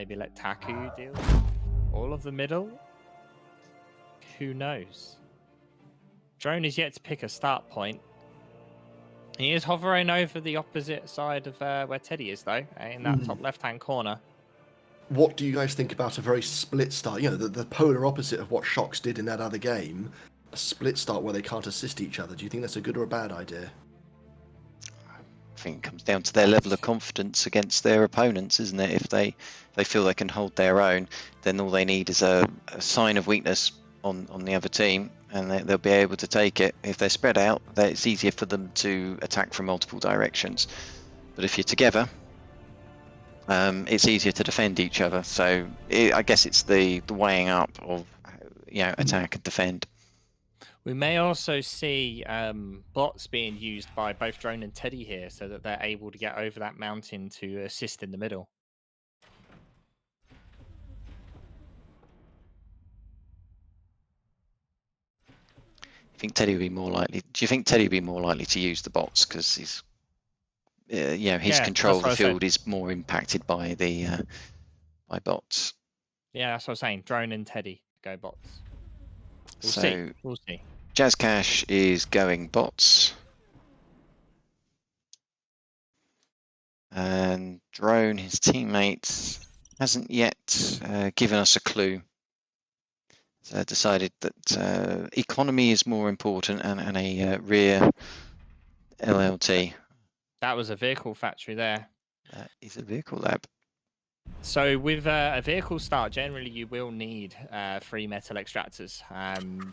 maybe let TaQ deal with all of the middle. Who knows? Drone is yet to pick a start point. He is hovering over the opposite side of where Teddy is, though, in that top left-hand corner. What do you guys think about a very split start? You know, the polar opposite of what Shox did in that other game. A split start where they can't assist each other. Do you think that's a good or a bad idea? I think it comes down to their level of confidence against their opponents, isn't it? If they feel they can hold their own, then all they need is a sign of weakness on the other team, and they'll be able to take it. If they're spread out, it's easier for them to attack from multiple directions. But if you're together, it's easier to defend each other. So I guess it's the weighing up of attack and defend. We may also see bots being used by both Drone and Teddy here, so that they're able to get over that mountain to assist in the middle. Do you think Teddy would be more likely to use the bots because he's, his control of the field is more impacted by the by bots? Yeah, that's what I was saying. Drone and Teddy go bots. We'll see. JazzCash is going bots. And Drone, his teammates, hasn't yet given us a clue. So decided that economy is more important and a rear LLT. That was a vehicle factory there. That is a vehicle lab. So with a vehicle start, generally you will need 3 metal extractors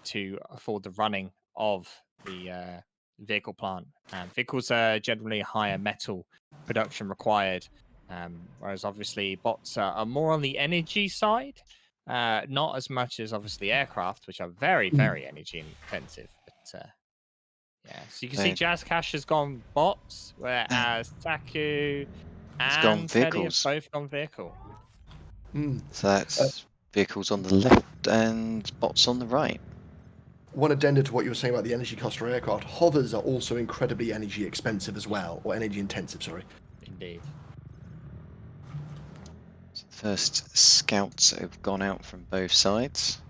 to afford the running of the vehicle plant. Vehicles are generally higher metal production required, whereas obviously bots are more on the energy side, not as much as obviously aircraft, which are very, very energy intensive. But yeah, so you can see JazzCash has gone bots, whereas TaQ and Teddy have both gone vehicle. So that's vehicles on the left and bots on the right. One addenda to what you were saying about the energy cost for aircraft, hovers are also incredibly energy expensive as well, or energy intensive, sorry. Indeed. So the first scouts have gone out from both sides.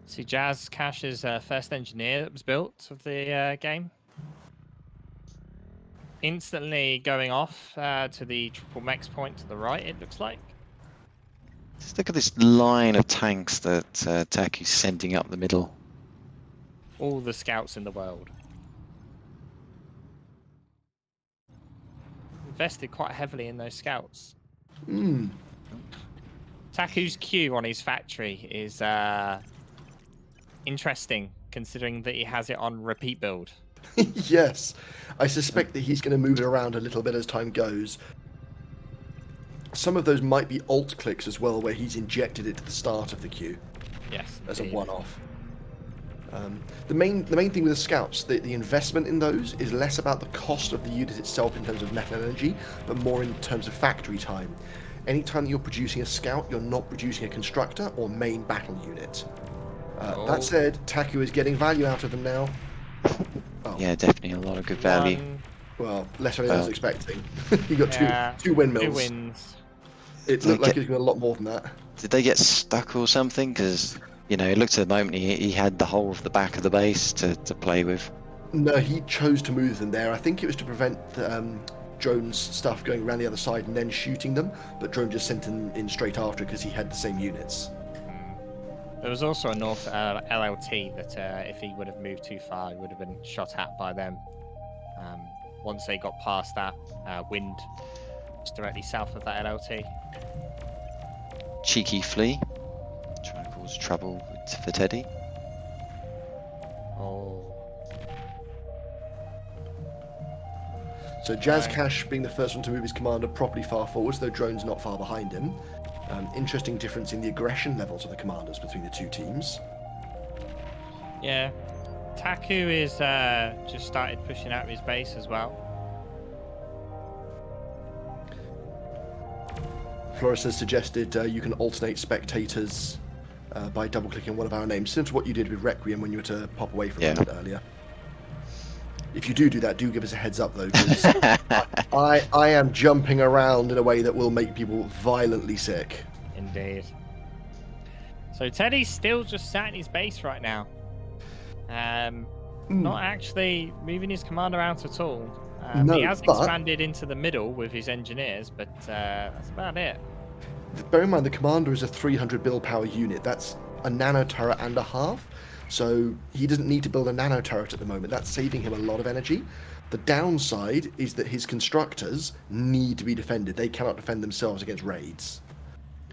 See JazzCash's first engineer that was built of the game. Instantly going off to the triple mex point to the right, it looks like. Just look at this line of tanks that TaQ's sending up the middle. All the scouts in the world. Invested quite heavily in those scouts. TaQ's Q on his factory is interesting, considering that he has it on repeat build. Yes, I suspect that he's going to move it around a little bit as time goes. Some of those might be alt clicks as well, where he's injected it to the start of the queue. Yes, as a one-off. The main thing with the scouts, the investment in those is less about the cost of the unit itself in terms of metal energy, but more in terms of factory time. Anytime you're producing a scout, you're not producing a constructor or main battle unit. That said, TaQ is getting value out of them now. Yeah, definitely a lot of good value. Well, less than I was expecting. You got two windmills. 2 wins. It looked like it was going to be a lot more than that. Did they get stuck or something? Because, it looked at the moment he had the whole of the back of the base to play with. No, he chose to move them there. I think it was to prevent Drone's stuff going around the other side and then shooting them, but Drone just sent him in straight after because he had the same units. There was also a North LLT that if he would have moved too far, he would have been shot at by them. Once they got past that wind, just directly south of that LLT. Cheeky flea, trying to cause trouble for Teddy. So JazzCash being the first one to move his commander properly far forwards, though Drone's not far behind him. Interesting difference in the aggression levels of the commanders between the two teams. Yeah, TaQ is just started pushing out of his base as well. Flores has suggested you can alternate spectators by double-clicking one of our names, similar to what you did with Requiem when you were to pop away from it earlier. If you do that, do give us a heads up, though, because I am jumping around in a way that will make people violently sick. Indeed. So Teddy's still just sat in his base right now. Not actually moving his commander out at all. No, he has but expanded into the middle with his engineers, but that's about it. bear in mind the commander is a 300 build power unit. That's a nano turret and a half. So he doesn't need to build a nano turret at the moment. That's saving him a lot of energy. The downside is that his constructors need to be defended. They cannot defend themselves against raids.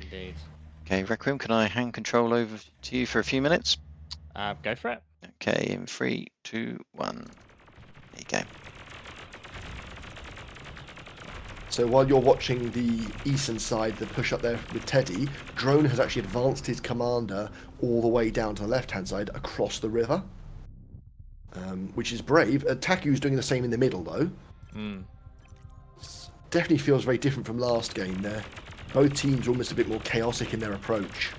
Indeed. Okay, Requiem, can I hand control over to you for a few minutes? Go for it. Okay, in 3, 2, 1. There you go. So while you're watching the eastern side, the push up there with Teddy, Drone has actually advanced his commander all the way down to the left-hand side across the river, which is brave. TaQ's doing the same in the middle, though. Definitely feels very different from last game there. Both teams are almost a bit more chaotic in their approach.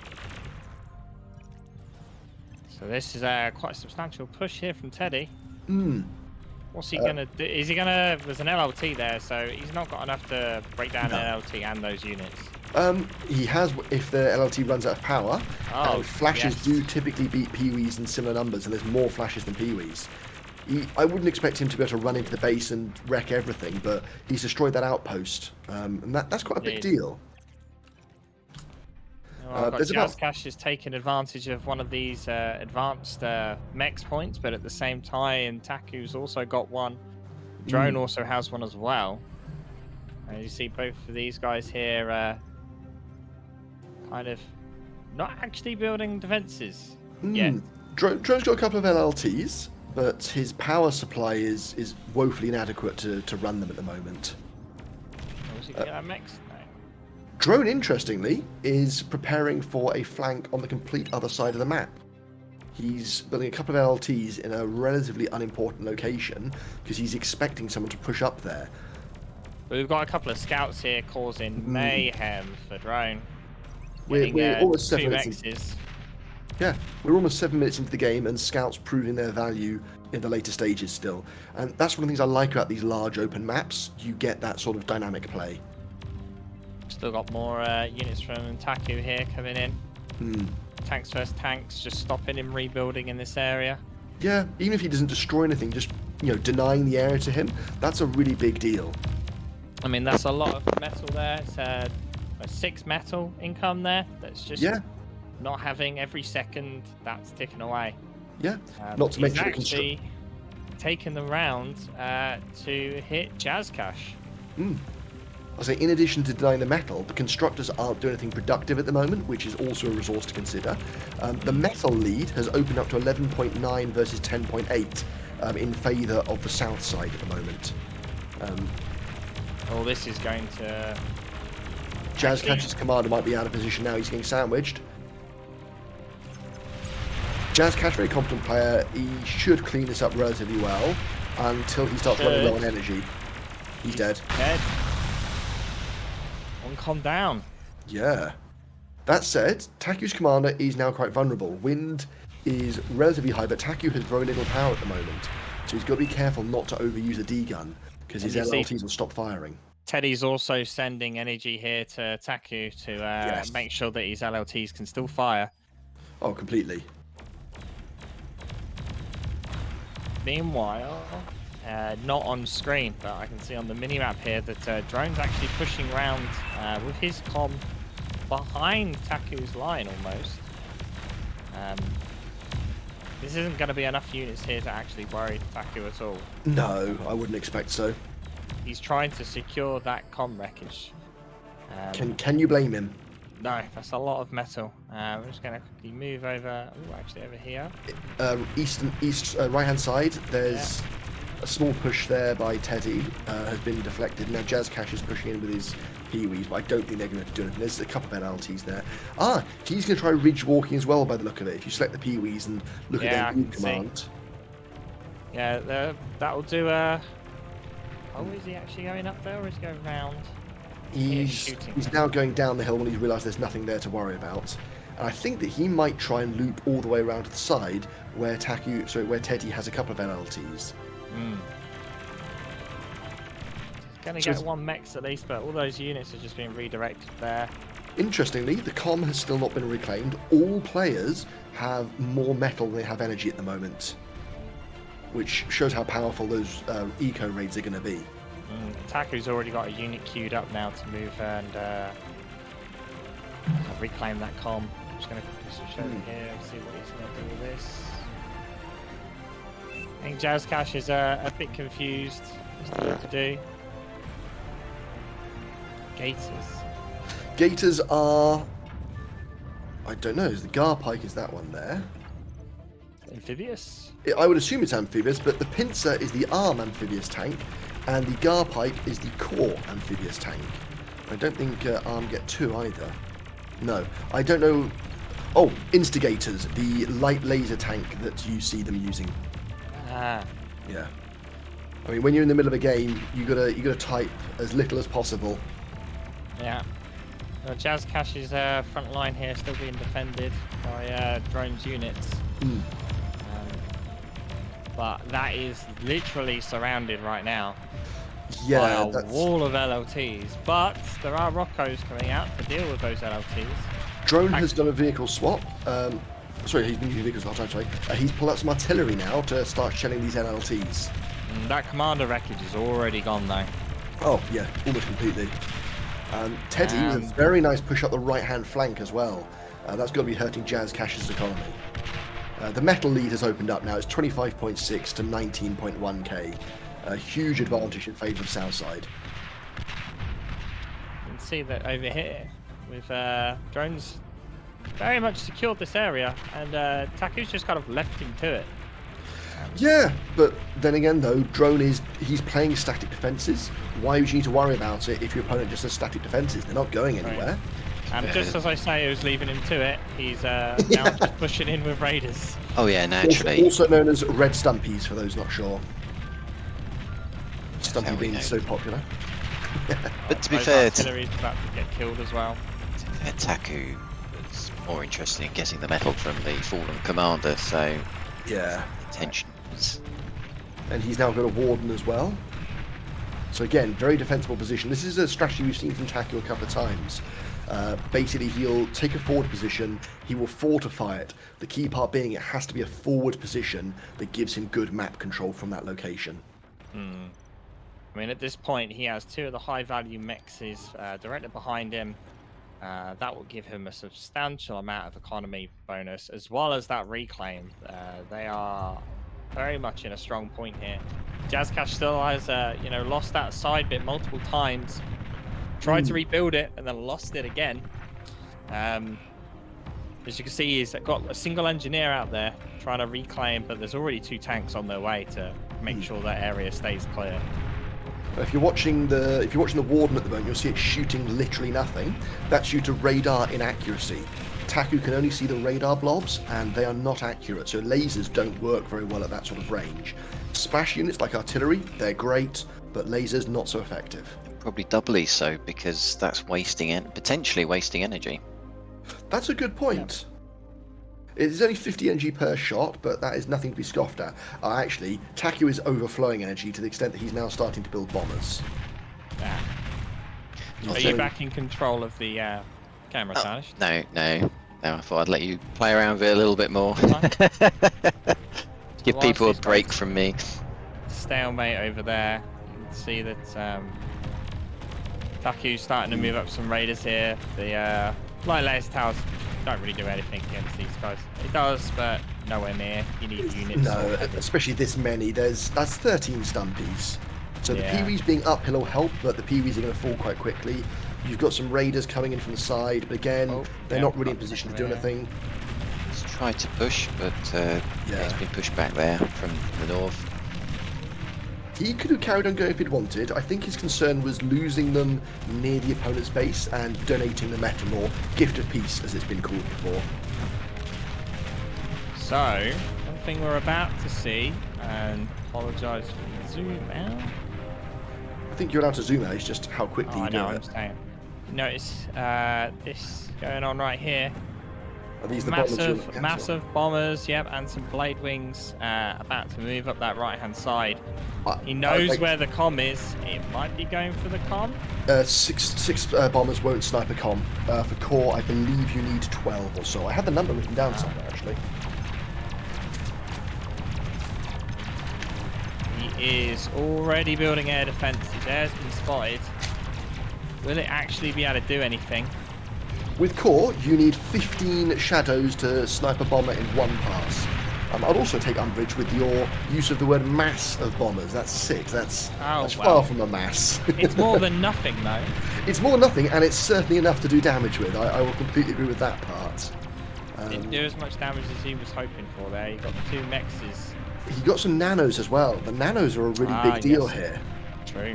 So this is quite a substantial push here from Teddy. What's he gonna do? Is he gonna? There's an LLT there, so he's not got enough to break down an LLT and those units. He has if the LLT runs out of power. Oh, flashes yes. do typically beat Pee-wees in similar numbers, and there's more flashes than Pee-wees. I wouldn't expect him to be able to run into the base and wreck everything, but he's destroyed that outpost, and that's quite a big deal. Well, Jazzcash is taking advantage of one of these advanced mechs points, but at the same time, TaQ's also got one. Drone also has one as well. And you see both of these guys here kind of not actually building defenses yet. Drone's got a couple of LLTs, but his power supply is woefully inadequate to run them at the moment. Was he going to get mechs? Drone, interestingly, is preparing for a flank on the complete other side of the map. He's building a couple of LLTs in a relatively unimportant location because he's expecting someone to push up there. But we've got a couple of scouts here causing mayhem for Drone. We're almost 7 minutes. X's. Yeah, we're almost 7 minutes into the game, and scouts proving their value in the later stages still. And that's one of the things I like about these large open maps. You get that sort of dynamic play. Still got more units from PtaQ here coming in. Tanks versus tanks, just stopping him rebuilding in this area. Yeah, even if he doesn't destroy anything, just denying the area to him, that's a really big deal. I mean, that's a lot of metal there. It's a 6 metal income there. That's just not having every second that's ticking away. Yeah, not to mention actually taking the round to hit Jazzcash. I say, in addition to denying the metal, the constructors aren't doing anything productive at the moment, which is also a resource to consider. The metal lead has opened up to 11.9 versus 10.8 in favour of the south side at the moment. Oh, this is going to... Jazzcash's commander might be out of position now. He's getting sandwiched. Jazzcash, very competent player. He should clean this up relatively well until he starts running low on energy. He's dead. One calm down. Yeah. That said, TaQ's commander is now quite vulnerable. Wind is relatively high, but TaQ has very little power at the moment. So he's got to be careful not to overuse a D-gun, because his LLTs will stop firing. Teddy's also sending energy here to TaQ to make sure that his LLTs can still fire. Oh, completely. Meanwhile, not on screen, but I can see on the mini-map here that Drone's actually pushing around with his comm behind TaQ's line almost. This isn't going to be enough units here to actually worry TaQ at all. No, I wouldn't expect so. He's trying to secure that comm wreckage. Can you blame him? No, that's a lot of metal. We're just going to quickly move over. Oh, actually over here. Right-hand side, there's a small push there by Teddy. Has been deflected. Now Jazzcash is pushing in with his Pee-wees, but I don't think they're going to do anything. There's a couple of NLTs there. He's going to try ridge walking as well by the look of it. If you select the Pee-wees and look at their group command. Yeah, that'll do Oh, is he actually going up there or is he going round? He's now going down the hill when he's realised there's nothing there to worry about. And I think that he might try and loop all the way around to the side where Teddy has a couple of NLTs. Gonna So get one mech at least, but all those units are just being redirected there. Interestingly, the comm has still not been reclaimed. All players have more metal than they have energy at the moment, which shows how powerful those eco raids are going to be. PtaQ's already got a unit queued up now to move and reclaim that comm. I'm just going to quickly switch over here and see what he's going to do with this. I think JazzCash is a bit confused as to what to do. Gators are... I don't know, is the Garpike is that one there? Amphibious? I would assume it's amphibious, but the Pincer is the arm amphibious tank, and the Garpike is the core amphibious tank. I don't think arm get two either. No, I don't know. Oh, Instigators, the light laser tank that you see them using. Ah. Yeah. I mean, when you're in the middle of a game, you gotta type as little as possible. Yeah. Well, JazzCash's front line here still being defended by drones units. But that is literally surrounded right now Yeah, by a wall of LLTs. But there are Roccos coming out to deal with those LLTs. Drone has done a vehicle swap. Sorry, he's been using vehicles the whole time, sorry. He's pulled out some artillery now to start shelling these LLTs. That commander wreckage is already gone though. Oh, yeah, almost completely. Teddy with a very nice push up the right-hand flank as well. That's got to be hurting JazzCash's economy. The metal lead has opened up now. It's 25.6 to 19.1k. A huge advantage in favour of Southside. You can see that over here with drones very much secured this area, and PtaQ's just kind of left him to it. Yeah, but then again though, he's playing static defences. Why would you need to worry about it if your opponent just has static defences? They're not going anywhere. And just as I say, I was leaving him to it, he's now just pushing in with raiders. Oh yeah, naturally. Also known as red stumpies for those not sure. Stumpy being so popular. But to be fair, artillery's about to get killed as well. PtaQ was more interested in getting the metal from the fallen commander, so Yeah. attention was... And he's now got a warden as well. So again, very defensible position. This is a strategy we've seen from PtaQ a couple of times. Basically, he'll take a forward position, he will fortify it. The key part being it has to be a forward position that gives him good map control from that location. I mean, at this point, he has two of the high-value mexes directly behind him. That will give him a substantial amount of economy bonus, as well as that reclaim. They are very much in a strong point here. JazzCash still has, lost that side bit multiple times. Tried to rebuild it and then lost it again. As you can see, he's got a single engineer out there trying to reclaim, but there's already two tanks on their way to make sure that area stays clear. If you're watching the warden at the moment, you'll see it shooting literally nothing. That's due to radar inaccuracy. PtaQ can only see the radar blobs, and they are not accurate, so lasers don't work very well at that sort of range. Splash units like artillery, they're great, but lasers not so effective. Probably doubly so, because that's potentially wasting energy. That's a good point. It is only 50 energy per shot, but that is nothing to be scoffed at. Actually, PtaQ is overflowing energy to the extent that he's now starting to build bombers. Are you back in control of the camera, Tarnish? No, I thought I'd let you play around with it a little bit more. Give people a break from me. Stalemate over there. You can see that PtaQ's starting to move up some raiders here. The light layers towers don't really do anything against these guys. It does, but nowhere near. You need units. No, especially this many. That's 13 stumpies. So the Pee-wees being uphill will help, but the Pee-wees are going to fall quite quickly. You've got some raiders coming in from the side, but again, they're not really in position to do anything. He's tried to push, but he's been pushed back there from the north. He could have carried on going if he'd wanted. I think his concern was losing them near the opponent's base and donating the metal, or gift of peace as it's been called before. So, one thing we're about to see, and apologise for the zoom out. I think you're allowed to zoom out, it's just how quickly you do it. I'm saying. Notice this going on right here. Are these the bombers you're looking at? Massive bombers, yep, and some blade wings about to move up that right-hand side. He knows where the comm is. It might be going for the comm. Six bombers won't snipe a comm. For core, I believe you need 12 or so. I had the number written down somewhere, actually. He is already building air defense. His air's been spotted. Will it actually be able to do anything? With core, you need 15 shadows to snipe a bomber in one pass. I'd also take umbrage with your use of the word mass of bombers. That's 6. That's far from a mass. It's more than nothing, though. It's more than nothing, and it's certainly enough to do damage with. I will completely agree with that part. Didn't do as much damage as he was hoping for there. He got 2 mexes. He got some nanos as well. The nanos are a really big deal here. True.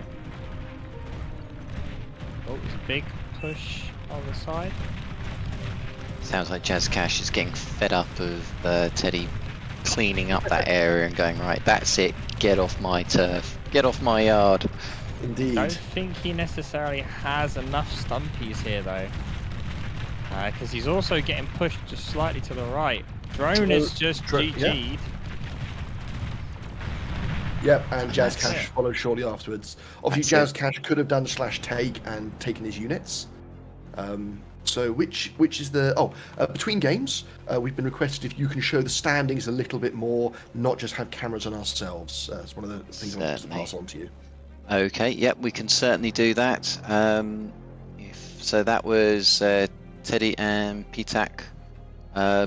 Oh, it's a big push on the side. Sounds like Jazz Cash is getting fed up of Teddy cleaning up that area and going, right, that's it, get off my turf, get off my yard. Indeed. I don't think he necessarily has enough stumpies here, though. Because he's also getting pushed just slightly to the right. Drone is just GG'd. Yep, and Jazz Cash follows shortly afterwards. Obviously, Jazz Cash could have done /take and taken his units. So which is the... between games, we've been requested if you can show the standings a little bit more, not just have cameras on ourselves. It's one of the things I want to pass on to you. Okay, yep, we can certainly do that. So that was Teddy and PtaQ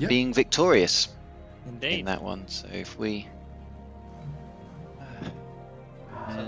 being victorious. Indeed. In that one. So if we... So